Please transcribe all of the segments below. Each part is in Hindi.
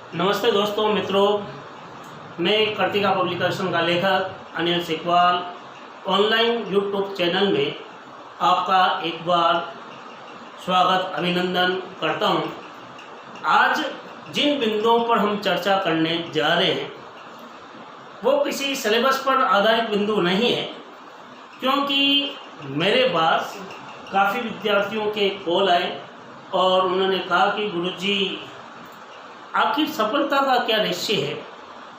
नमस्ते दोस्तों मित्रों, मैं कर्तिका पब्लिकेशन का लेखक अनिल सिकवाल ऑनलाइन यूट्यूब चैनल में आपका एक बार स्वागत अभिनंदन करता हूं। आज जिन बिंदुओं पर हम चर्चा करने जा रहे हैं वो किसी सिलेबस पर आधारित बिंदु नहीं है, क्योंकि मेरे पास काफ़ी विद्यार्थियों के कॉल आए और उन्होंने कहा कि गुरुजी आखिर सफलता का क्या रहस्य है।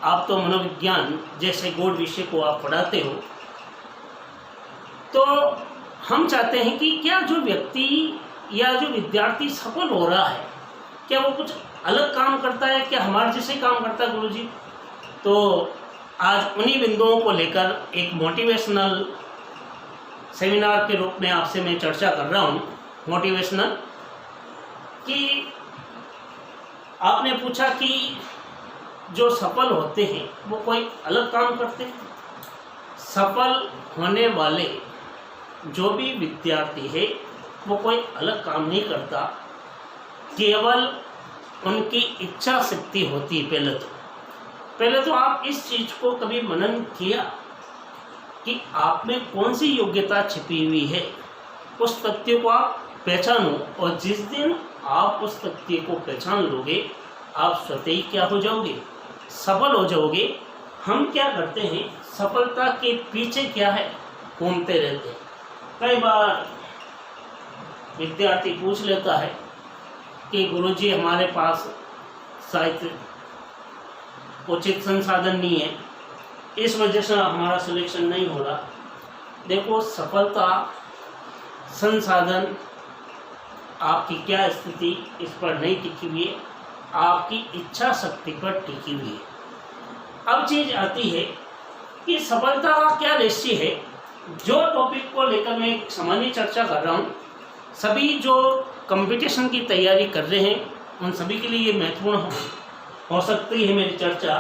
आप तो मनोविज्ञान जैसे गूढ़ विषय को आप पढ़ाते हो, तो हम चाहते हैं कि क्या जो व्यक्ति या जो विद्यार्थी सफल हो रहा है क्या वो कुछ अलग काम करता है, क्या हमारे जैसे काम करता है गुरुजी। तो आज उन्हीं बिंदुओं को लेकर एक मोटिवेशनल सेमिनार के रूप में आपसे मैं चर्चा कर रहा हूँ। मोटिवेशनल कि आपने पूछा कि जो सफल होते हैं वो कोई अलग काम करते हैं। सफल होने वाले जो भी विद्यार्थी है वो कोई अलग काम नहीं करता, केवल उनकी इच्छा शक्ति होती है। पहले तो आप इस चीज़ को कभी मनन किया कि आप में कौन सी योग्यता छिपी हुई है। उस तथ्य को आप पहचानो, और जिस दिन आप उस तथ्य को पहचान लोगे आप स्वतः ही क्या हो जाओगे, सफल हो जाओगे। हम क्या करते हैं, सफलता के पीछे क्या है घूमते रहते हैं। कई बार विद्यार्थी पूछ लेता है कि गुरुजी हमारे पास शायद उचित संसाधन नहीं है, इस वजह से हमारा सिलेक्शन नहीं हो रहा। देखो, सफलता संसाधन आपकी क्या स्थिति इस पर नहीं टिकी हुई है, आपकी इच्छा शक्ति पर टिकी हुई है। अब चीज़ आती है कि सफलता का क्या रहस्य है। जो टॉपिक को लेकर मैं एक सामान्य चर्चा कर रहा हूँ, सभी जो कंपटीशन की तैयारी कर रहे हैं उन सभी के लिए ये महत्वपूर्ण हो सकती है मेरी चर्चा।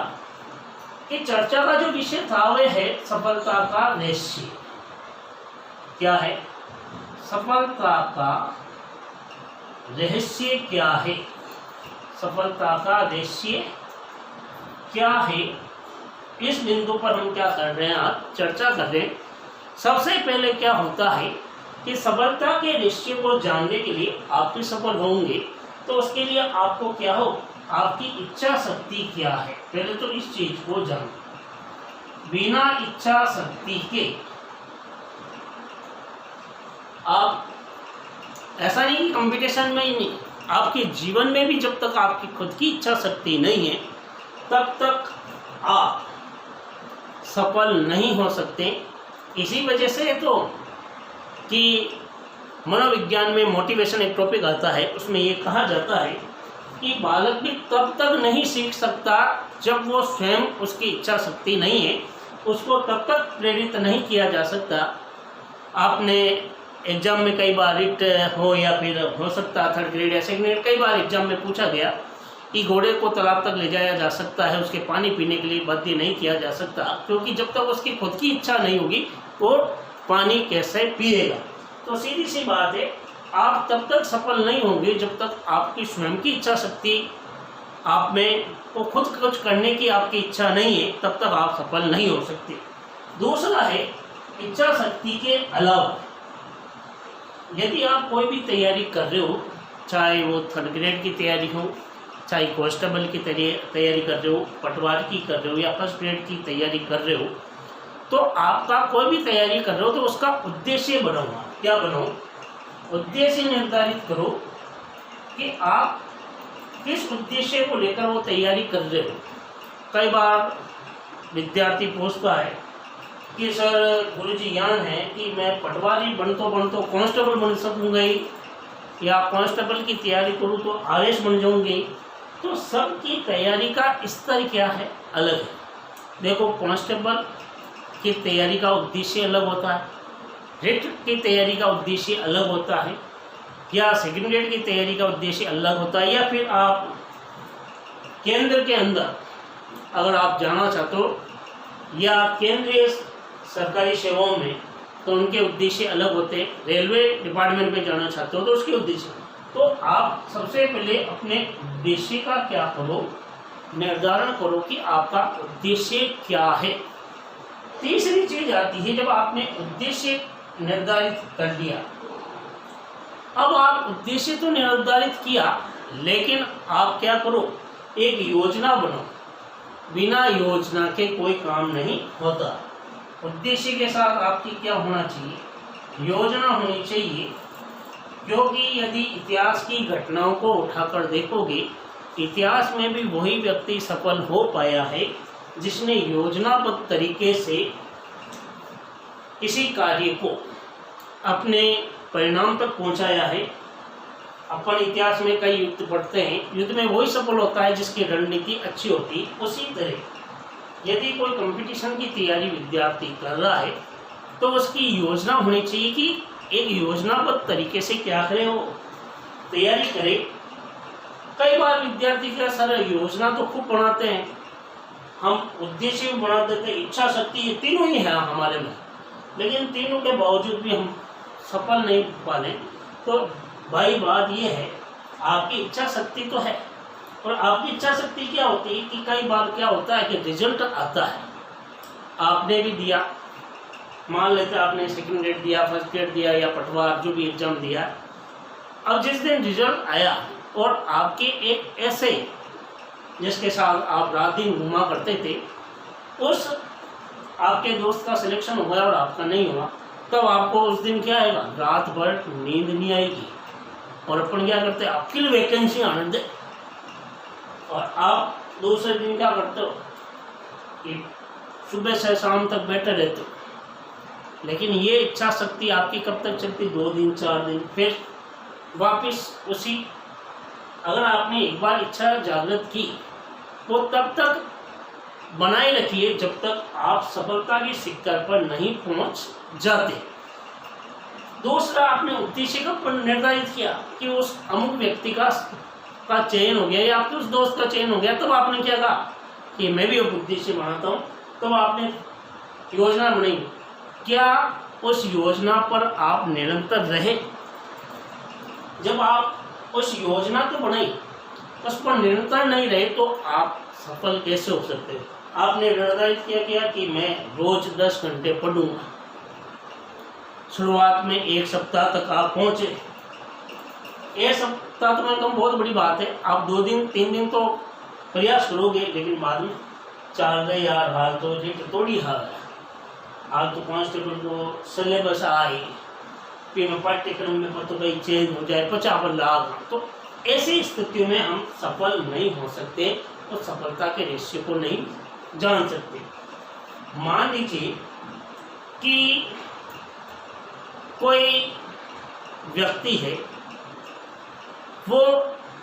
कि चर्चा का जो विषय था वह है सफलता का रहस्य। क्या है सफलता का रहस्य, क्या है सफलता का रहस्य क्या है। इस बिंदु पर हम क्या कर रहे हैं, आज चर्चा कर रहे हैं। सबसे पहले क्या होता है कि सफलता के रहस्य को जानने के लिए आप भी सफल होंगे तो उसके लिए आपको क्या हो, आपकी इच्छा शक्ति क्या है। पहले तो इस चीज को जानो। बिना इच्छा शक्ति के आप, ऐसा नहीं कि कंपटीशन में ही नहीं, आपके जीवन में भी जब तक आपकी खुद की इच्छा शक्ति नहीं है तब तक आप सफल नहीं हो सकते। इसी वजह से तो कि मनोविज्ञान में मोटिवेशन एक टॉपिक आता है, उसमें ये कहा जाता है कि बालक भी तब तक नहीं सीख सकता जब वो स्वयं, उसकी इच्छा शक्ति नहीं है, उसको तब तक प्रेरित नहीं किया जा सकता। आपने एग्जाम में कई बार रिट हो या फिर हो सकता थर्ड ग्रेड या सेकंड ग्रेड, कई बार एग्जाम में पूछा गया कि घोड़े को तालाब तक ले जाया जा सकता है, उसके पानी पीने के लिए बाध्य नहीं किया जा सकता, क्योंकि जब तक उसकी खुद की इच्छा नहीं होगी वो पानी कैसे पिएगा। तो सीधी सी बात है, आप तब तक सफल नहीं होंगे जब तक आपकी स्वयं की इच्छा शक्ति आप में वो खुद कुछ करने की आपकी इच्छा नहीं है, तब तक आप सफल नहीं हो सकते। दूसरा है इच्छा शक्ति के अलावा यदि आप कोई भी तैयारी कर रहे हो, चाहे वो थर्ड ग्रेड की तैयारी हो, चाहे कांस्टेबल की तैयारी कर रहे हो, पटवारी की कर रहे हो या फर्स्ट ग्रेड की तैयारी कर रहे हो, तो आपका कोई भी तैयारी कर रहे हो तो उसका उद्देश्य बनाओ। क्या बनाओ, उद्देश्य निर्धारित करो कि आप किस उद्देश्य को लेकर वो तैयारी कर रहे हो। कई बार विद्यार्थी पूछता है कि सर गुरुजी ज्ञान है कि मैं पटवारी बनतो कांस्टेबल बन सकूँगा या कांस्टेबल की तैयारी करूँ तो आरएस बन जाऊँगी। तो सबकी तैयारी का स्तर क्या है, अलग है। देखो, कांस्टेबल की तैयारी का उद्देश्य अलग होता है, रिट की तैयारी का उद्देश्य अलग होता है, या सेकंड ग्रेड की तैयारी का उद्देश्य अलग होता है, या फिर आप केंद्र के अंदर अगर आप जाना चाहते हो या केंद्रीय सरकारी सेवाओं में तो उनके उद्देश्य अलग होते हैं। रेलवे डिपार्टमेंट में जाना चाहते हो तो उसके उद्देश्य। तो आप सबसे पहले अपने उद्देश्य का क्या करो, निर्धारण करो कि आपका उद्देश्य क्या है। तीसरी चीज आती है, जब आपने उद्देश्य निर्धारित कर लिया, अब आप उद्देश्य तो निर्धारित किया, लेकिन आप क्या करो, एक योजना बनाओ। बिना योजना के कोई काम नहीं होता। उद्देश्य के साथ आपकी क्या होना चाहिए, योजना होनी चाहिए। क्योंकि यदि इतिहास की घटनाओं को उठाकर देखोगे, इतिहास में भी वही व्यक्ति सफल हो पाया है जिसने योजनाबद्ध तरीके से किसी कार्य को अपने परिणाम तक पहुंचाया है। अपन इतिहास में कई युद्ध पढ़ते हैं, युद्ध में वही सफल होता है जिसकी रणनीति अच्छी होती है। उसी तरह यदि कोई कंपटीशन की तैयारी विद्यार्थी कर रहा है तो उसकी योजना होनी चाहिए कि एक योजनाबद्ध तरीके से क्या करे, वो तैयारी करे। कई बार विद्यार्थी क्या सर योजना तो खूब बनाते हैं, हम उद्देश्य भी बना देते हैं, इच्छा शक्ति, ये तीनों ही है हमारे में, लेकिन तीनों के बावजूद भी हम सफल नहीं पाले। तो भाई बात ये है, आपकी इच्छा शक्ति तो है, और आपकी इच्छा शक्ति क्या होती है कि कई बार क्या होता है कि रिजल्ट आता है, आपने भी दिया, मान लेते आपने सेकंड ग्रेड दिया, फर्स्ट ग्रेड दिया या पटवार जो भी एग्जाम दिया। अब जिस दिन रिजल्ट आया और आपके एक ऐसे जिसके साथ आप रात दिन घूमा करते थे, उस आपके दोस्त का सिलेक्शन हो गया और आपका नहीं हुआ, तब आपको उस दिन क्या आएगा, रात भर नींद नहीं आएगी। और अपन क्या करते हैं, आपकी वैकेंसी आने दे, और आप दूसरे दिन क्या करते हो कि सुबह से शाम तक बैठे रहते हो। लेकिन ये इच्छा शक्ति आपकी कब तक चलती, 2 दिन 4 दिन, फिर वापस उसी, अगर आपने एक बार इच्छा जागृत की तो तब तक बनाए रखिए जब तक आप सफलता के शिखर पर नहीं पहुंच जाते। दूसरा, आपने उद्देश्य का निर्धारित किया कि उस अमुक व्यक्ति का चयन हो गया या आपके उस दोस्त का चयन हो गया, तब आपने क्या कहा कि मैं भी एक उद्देश्य बनाता हूँ। तब आपने योजना बनाई, क्या उस योजना पर आप निरंतर रहे? जब आप उस योजना तो बनाई, उस पर निरंतर नहीं रहे तो आप सफल कैसे हो सकते हैं? आपने निर्धारित किया कि मैं रोज 10 घंटे पढ़ूंगा। शुरुआत में 1 सप्ताह तक आप पहुंचे। 1 सप्ताह तो मैं कहूँ बहुत बड़ी बात है, आप 2 दिन 3 दिन तो प्रयास करोगे, लेकिन बाद में 4 गए यार, हाल तो थोड़ी हाल है, आज तो कांस्टेबल को सिलेबस आए, फिर में पाठ्यक्रम में तो कहीं चेंज हो जाए, 50 लाख, तो ऐसी स्थितियों में हम सफल नहीं हो सकते, तो सफलता के रहस्य को नहीं जान सकते। मान लीजिए कि कोई व्यक्ति है, वो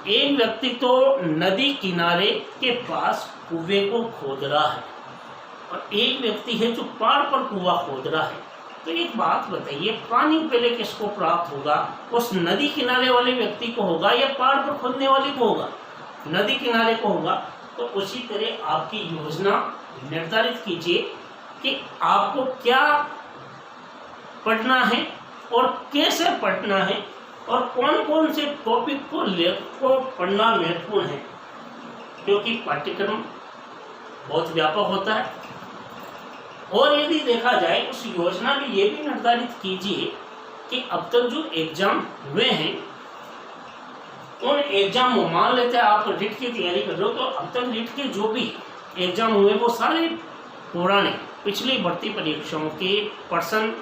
एक व्यक्ति तो नदी किनारे के पास कुएं को खोद रहा है और एक व्यक्ति है जो पहाड़ पर कुआं खोद रहा है। तो एक बात बताइए, पानी पहले किसको प्राप्त होगा? उस नदी किनारे वाले व्यक्ति को होगा या पहाड़ पर खोदने वाले को होगा? नदी किनारे को होगा। तो उसी तरह आपकी योजना निर्धारित कीजिए कि आपको क्या पढ़ना है और कैसे पढ़ना है और कौन कौन से टॉपिक को पढ़ना महत्वपूर्ण है, क्योंकि पाठ्यक्रम बहुत व्यापक होता है। और यदि देखा जाए उस योजना में ये भी निर्धारित कीजिए कि अब तक जो एग्जाम हुए हैं उन एग्जाम को, मान लेते हैं आप रिट की तैयारी कर रहे हो, तो अब तक रिट के जो भी एग्जाम हुए वो सारे पुराने पिछली भर्ती परीक्षाओं के पर्सन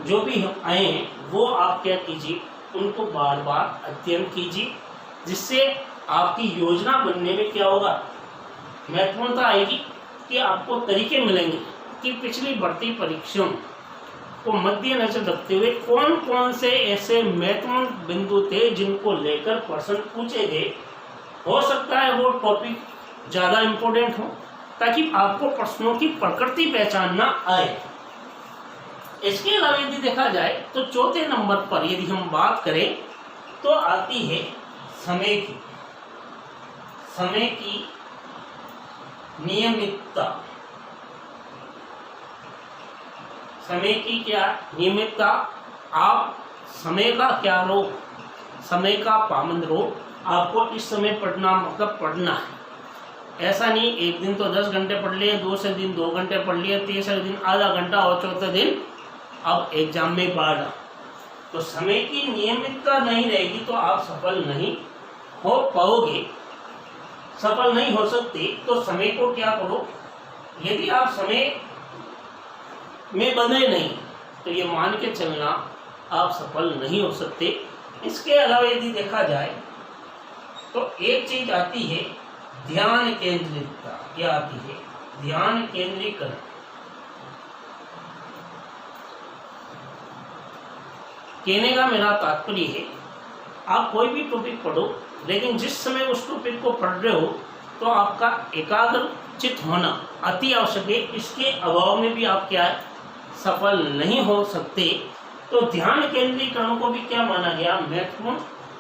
जो भी आए हैं वो आप क्या कीजिए, उनको बार बार अध्ययन कीजिए, जिससे आपकी योजना बनने में क्या होगा, महत्वपूर्णता आएगी कि आपको तरीके मिलेंगे कि पिछली भर्ती परीक्षाओं को मद्देनजर रखते हुए कौन कौन से ऐसे महत्वपूर्ण बिंदु थे जिनको लेकर प्रश्न पूछे गए। हो सकता है वो टॉपिक ज़्यादा इम्पोर्टेंट हो ताकि आपको प्रश्नों की प्रकृति पहचानना आए। इसके अलावा यदि देखा जाए तो चौथे नंबर पर यदि हम बात करें तो आती है समय की। समय की नियमितता। समय की क्या नियमितता? आप समय का क्या रो, समय का पाबंद रो। आपको इस समय पढ़ना मतलब पढ़ना है। ऐसा नहीं एक दिन तो 10 घंटे पढ़ लिए, दूसरे दिन 2 घंटे पढ़ लिए, तीसरे दिन आधा घंटा और चौथे दिन अब एग्जाम में पढ़ा। तो समय की नियमितता नहीं रहेगी तो आप सफल नहीं हो पाओगे, सफल नहीं हो सकते। तो समय को क्या करो, यदि आप समय में बंधे नहीं तो ये मान के चलना आप सफल नहीं हो सकते। इसके अलावा यदि देखा जाए तो एक चीज आती है ध्यान केंद्रितता। क्या आती है? ध्यान केंद्रीकरण। कहने का मेरा तात्पर्य है आप कोई भी टॉपिक पढ़ो, लेकिन जिस समय उस टॉपिक को पढ़ रहे हो तो आपका एकाग्रचित होना अति आवश्यक है। इसके अभाव में भी आप क्या है, सफल नहीं हो सकते। तो ध्यान केंद्रीकरण को भी क्या माना गया, महत्वपूर्ण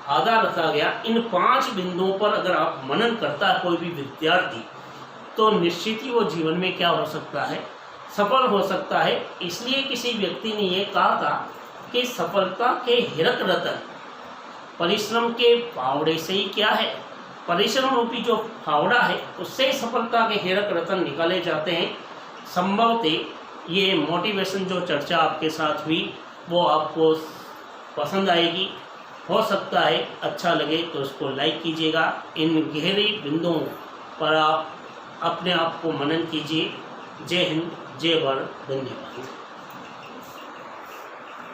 आधार रखा गया। इन 5 बिंदुओं पर अगर आप मनन करता है कोई भी विद्यार्थी तो निश्चित ही वो जीवन में क्या हो सकता है, सफल हो सकता है। इसलिए किसी व्यक्ति ने ये कहा था कि सफलता के हिरक रतन परिश्रम के फावड़े से ही क्या है, परिश्रम रूपी जो फावड़ा है उससे ही सफलता के हिरक रतन निकाले जाते हैं। संभवतः ये मोटिवेशन जो चर्चा आपके साथ हुई वो आपको पसंद आएगी। हो सकता है अच्छा लगे तो उसको लाइक कीजिएगा। इन गहरे बिंदुओं पर आप अपने आप को मनन कीजिए। जय हिंद, जय भारत, धन्यवाद।